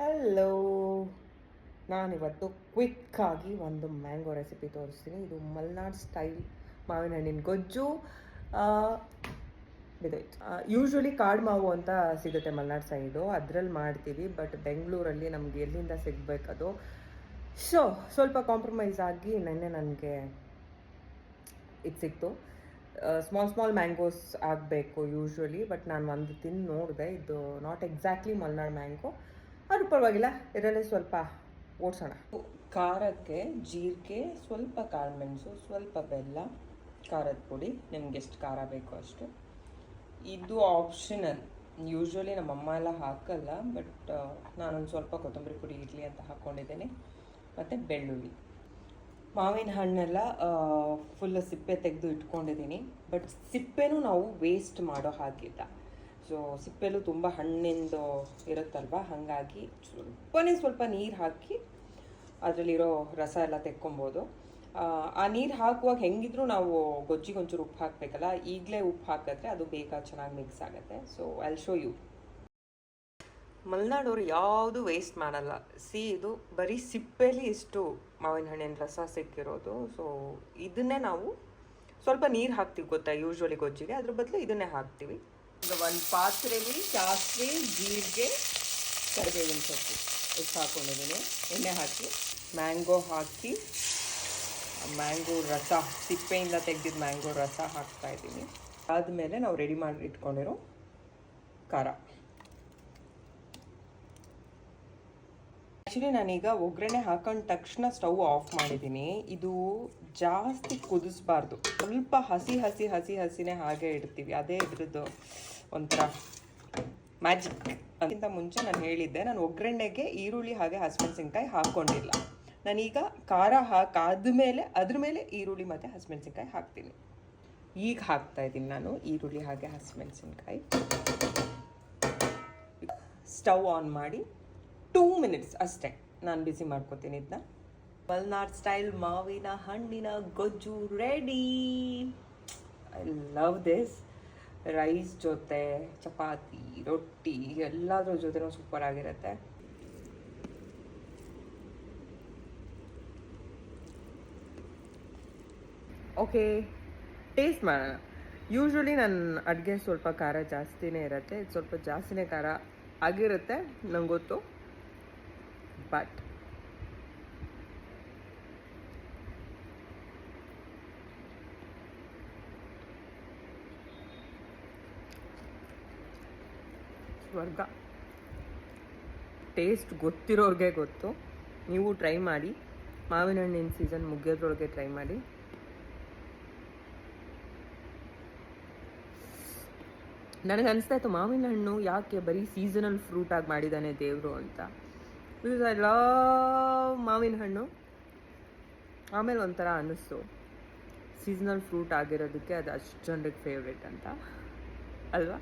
Hello, ನಾನಿವತ್ತು ಕ್ವಿಕ್ಕಾಗಿ ಒಂದು mango recipe ತೋರಿಸ್ತೀನಿ. ಇದು ಮಲ್ನಾಡ್ ಸ್ಟೈಲ್ ಮಾವಿನ ಹಣ್ಣಿನ ಗೊಜ್ಜು. ಬಿದೋಯ್ತು. ಯೂಶ್ವಲಿ ಕಾಡು ಮಾವು ಅಂತ ಸಿಗುತ್ತೆ ಮಲ್ನಾಡ್ ಸೈಡು, ಅದರಲ್ಲಿ ಮಾಡ್ತೀವಿ. ಬಟ್ ಬೆಂಗಳೂರಲ್ಲಿ ನಮ್ಗೆ ಎಲ್ಲಿಂದ ಸಿಗಬೇಕದು. ಸೊ ಸ್ವಲ್ಪ ಕಾಂಪ್ರಮೈಸ್ ಆಗಿ ನನಗೆ ಇದು ಸಿಕ್ತು. ಸ್ಮಾಲ್ ಮ್ಯಾಂಗೋಸ್ ಆಗಬೇಕು ಯೂಶ್ವಲಿ, ಬಟ್ ನಾನು ಒಂದು ತಿಂದು ನೋಡಿದೆ, ಇದು ನಾಟ್ ಎಕ್ಸಾಕ್ಟ್ಲಿ ಮಲ್ನಾಡ್ ಮ್ಯಾಂಗೋ. ಅದು ಪರವಾಗಿಲ್ಲ, ಇದರಲ್ಲೇ ಸ್ವಲ್ಪ ಓಡಿಸೋಣ. ಖಾರಕ್ಕೆ ಜೀರಿಗೆ, ಸ್ವಲ್ಪ ಕಾಳುಮೆಣಸು, ಸ್ವಲ್ಪ ಬೆಲ್ಲ, ಖಾರದ ಪುಡಿ, ನಿಮ್ಗೆ ಎಷ್ಟು ಖಾರ ಬೇಕೋ ಅಷ್ಟು. ಇದು ಆಪ್ಷನಲ್. ಯೂಶ್ವಲಿ ನಮ್ಮಮ್ಮ ಎಲ್ಲ ಹಾಕಲ್ಲ, ಬಟ್ ನಾನೊಂದು ಸ್ವಲ್ಪ ಕೊತ್ತಂಬರಿ ಪುಡಿ ಇರಲಿ ಅಂತ ಹಾಕ್ಕೊಂಡಿದ್ದೇನೆ. ಮತ್ತು ಬೆಳ್ಳುಳ್ಳಿ. ಮಾವಿನ ಹಣ್ಣೆಲ್ಲ ಫುಲ್ ಸಿಪ್ಪೆ ತೆಗೆದು ಇಟ್ಕೊಂಡಿದ್ದೀನಿ. ಬಟ್ ಸಿಪ್ಪೆನೂ ನಾವು ವೇಸ್ಟ್ ಮಾಡೋ ಹಾಗಿಲ್ಲ. ಸೊ ಸಿಪ್ಪೆಲೂ ತುಂಬ ಹಣ್ಣಿಂದು ಇರುತ್ತಲ್ವ, ಹಾಗಾಗಿ ಸ್ವಲ್ಪ ನೀರು ಹಾಕಿ ಅದರಲ್ಲಿರೋ ರಸ ಎಲ್ಲ ತೆಕ್ಕೊಬೋದು. ಆ ನೀರು ಹಾಕುವಾಗ ಹೆಂಗಿದ್ರೂ ನಾವು ಗೊಜ್ಜಿಗೆ ಒಂಚೂರು ಉಪ್ಪು ಹಾಕಬೇಕಲ್ಲ, ಈಗಲೇ ಉಪ್ಪು ಹಾಕಿದ್ರೆ ಅದು ಬೇಗ ಚೆನ್ನಾಗಿ ಮಿಕ್ಸ್ ಆಗುತ್ತೆ. So I show you. ಮಲೆನಾಡವ್ರು ಯಾವುದು ವೇಸ್ಟ್ ಮಾಡಲ್ಲ. ಇದು ಬರೀ ಸಿಪ್ಪೆಲಿ ಇಷ್ಟು ಮಾವಿನ ಹಣ್ಣಿನ ರಸ ಸಿಕ್ಕಿರೋದು. ಸೊ ಇದನ್ನೇ ನಾವು ಸ್ವಲ್ಪ ನೀರು ಹಾಕ್ತೀವಿ ಗೊತ್ತಾ, ಯೂಶ್ವಲಿ ಗೊಜ್ಜಿಗೆ, ಅದ್ರ ಬದಲು ಇದನ್ನೇ ಹಾಕ್ತೀವಿ. ಈಗ ಒಂದು ಪಾತ್ರೆಯಲ್ಲಿ ಸಾಸಿವೆ, ಜೀರಿಗೆ, ಕರಿಬೇವಿನ ಸೊಪ್ಪು ಇಷ್ಟು ಹಾಕ್ಕೊಂಡಿದ್ದೀನಿ. ಎಣ್ಣೆ ಹಾಕಿ ಮ್ಯಾಂಗೋ ಹಾಕಿ, ಮ್ಯಾಂಗೋ ರಸ, ಸಿಪ್ಪೆಯಿಂದ ತೆಗೆದಿದ್ದು ಮ್ಯಾಂಗೋ ರಸ ಹಾಕ್ತಾಯಿದ್ದೀನಿ. ಆದಮೇಲೆ ನಾವು ರೆಡಿ ಮಾಡಿ ಇಟ್ಕೊಂಡಿರೋ ಖಾರ. ಆ್ಯಕ್ಚುಲಿ ನಾನೀಗ ಒಗ್ಗರಣೆ ಹಾಕೊಂಡ ತಕ್ಷಣ ಸ್ಟವ್ ಆಫ್ ಮಾಡಿದ್ದೀನಿ. ಇದು ಜಾಸ್ತಿ ಕುದಿಸ್ಬಾರ್ದು, ಸ್ವಲ್ಪ ಹಸಿನೇ ಹಾಗೆ ಇಡ್ತೀವಿ. ಅದೇ ಇದ್ರದ್ದು ಒಂಥರ ಮ್ಯಾಜಿಕ್. ಅದಕ್ಕಿಂತ ಮುಂಚೆ ನಾನು ಹೇಳಿದ್ದೆ, ನಾನು ಒಗ್ಗರಣೆಗೆ ಈರುಳ್ಳಿ ಹಾಗೆ ಹಸಿಮೆಣಸಿನ್ಕಾಯಿ ಹಾಕ್ಕೊಂಡಿಲ್ಲ. ನಾನೀಗ ಖಾರ ಹಾಕಾದ್ಮೇಲೆ ಅದ್ರ ಮೇಲೆ ಈರುಳ್ಳಿ ಮತ್ತು ಹಸಿಮೆಣಸಿನ್ಕಾಯಿ ಹಾಕ್ತೀನಿ. ಈಗ ಹಾಕ್ತಾಯಿದ್ದೀನಿ ನಾನು ಈರುಳ್ಳಿ ಹಾಗೆ ಹಸಿಮೆಣಸಿನ್ಕಾಯಿ. ಸ್ಟವ್ ಆನ್ ಮಾಡಿ 2 ಮಿನಿಟ್ಸ್ ಅಷ್ಟೇ ನಾನು ಬಿಸಿ ಮಾಡ್ಕೊತೀನಿ ಇದನ್ನ. ಮಲ್ನಾಡ್ ಸ್ಟೈಲ್ ಮಾವಿನ ಹಣ್ಣಿನ ಗೊಜ್ಜು ರೆಡಿ. I love this. ರೈಸ್ ಜೊತೆ, ಚಪಾತಿ, ರೊಟ್ಟಿ ಎಲ್ಲದ್ರ ಜೊತೆನೂ ಸೂಪರ್ ಆಗಿರುತ್ತೆ. ಓಕೆ, ಟೇಸ್ಟ್ ಮಾಡೋಣ. ಯೂಶ್ವಲಿ ನನ್ನ ಅಡುಗೆ ಸ್ವಲ್ಪ ಖಾರ ಜಾಸ್ತಿನೇ ಇರುತ್ತೆ. ಇದು ಸ್ವಲ್ಪ ಜಾಸ್ತಿನೇ ಖಾರ ಆಗಿರುತ್ತೆ, ನಂಗೆ ಗೊತ್ತು. ಬಟ್ ಸ್ವರ್ಗ. ಟೇಸ್ಟ್ ಗೊತ್ತಿರೋರಿಗೆ ಗೊತ್ತು. ನೀವು ಟ್ರೈ ಮಾಡಿ. ಮಾವಿನ ಹಣ್ಣಿನ ಸೀಸನ್ ಮುಗಿಯೋದ್ರೊಳಗೆ ಟ್ರೈ ಮಾಡಿ. ನನಗೆ ಅನಿಸ್ತಾಯಿತ್ತು, ಮಾವಿನ ಹಣ್ಣು ಯಾಕೆ ಬರೀ ಸೀಸನಲ್ ಫ್ರೂಟಾಗಿ ಮಾಡಿದ್ದಾನೆ ದೇವರು ಅಂತ. ಬಿಕಾಸ್ ಐ ಲವ್ ಮಾವಿನ ಹಣ್ಣು. ಆಮೇಲೆ ಒಂಥರ ಅನ್ನಿಸ್ತು, ಸೀಸನಲ್ ಫ್ರೂಟ್ ಆಗಿರೋದಕ್ಕೆ ಅದು ಅಷ್ಟು ಜನರಿಗೆ ಫೇವ್ರೇಟ್ ಅಂತ, ಅಲ್ವಾ?